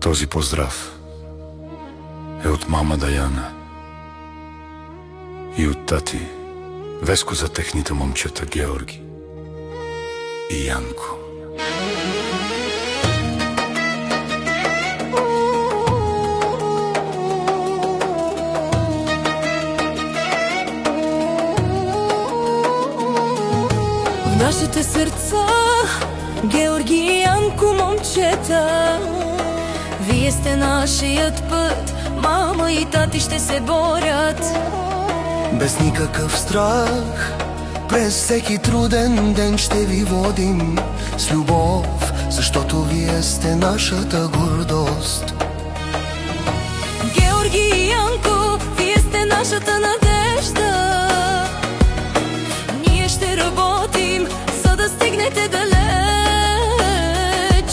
Този поздрав е от мама Даяна и от тати Веско за техните момчета Георги и Янко. В нашите сърца Георги и Янко, момчета, вие сте нашият път, мама и тати ще се борят. Без никакъв страх през всеки труден ден ще ви водим с любов, защото вие сте нашата гордост. Георги и Янко, вие сте нашата надежда. Ние ще работим, за да стигнете далеч.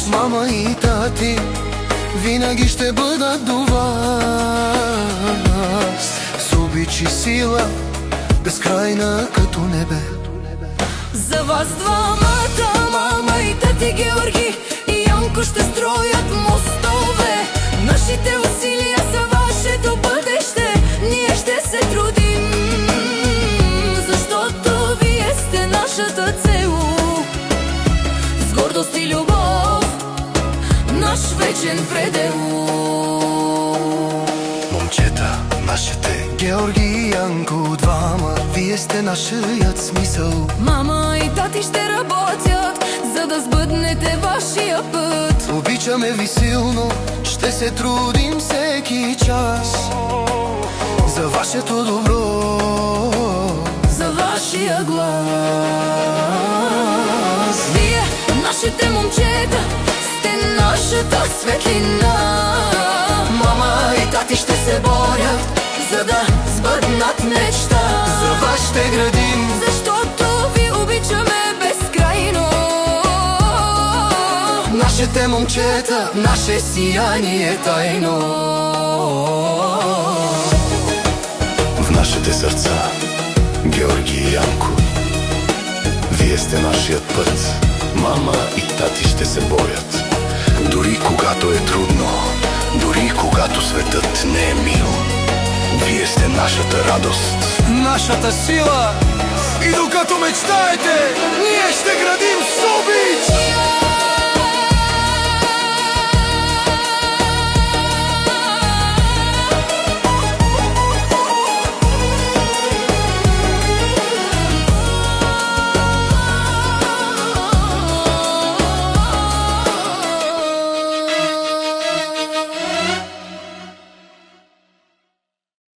Мама и тати винаги ще бъдат до вас, с обич и сила безкрайна като небе. За вас двамата, мама и тати Георги и Янко, ще строят мостове. Нашите усилия за вашето бъдеще, ние ще се трудим, защото вие сте нашата цел. С гордост и любов, наш вечен предел. Момчета, нашите Георги и Янко, двама, вие сте нашият смисъл. Мама и тати ще работят, за да сбъднете вашия път. Обичаме ви силно, ще се трудим всеки час за вашето добро, за вашия глас. Вие, нашите момчета, сте нашата светлина. Мама и тати ще се борят, за да сбъднат мечта. за вас ще градим, защото ви обичаме безкрайно. нашите момчета, наше сияние тайно. В нашите сърца Георги и Янко, вие сте нашият път, мама и тати ще се борят. Дори когато е трудно, дори когато светът не е мил, вие сте нашата радост, Нашата сила, и докато мечтаете, ние ще градим с обич.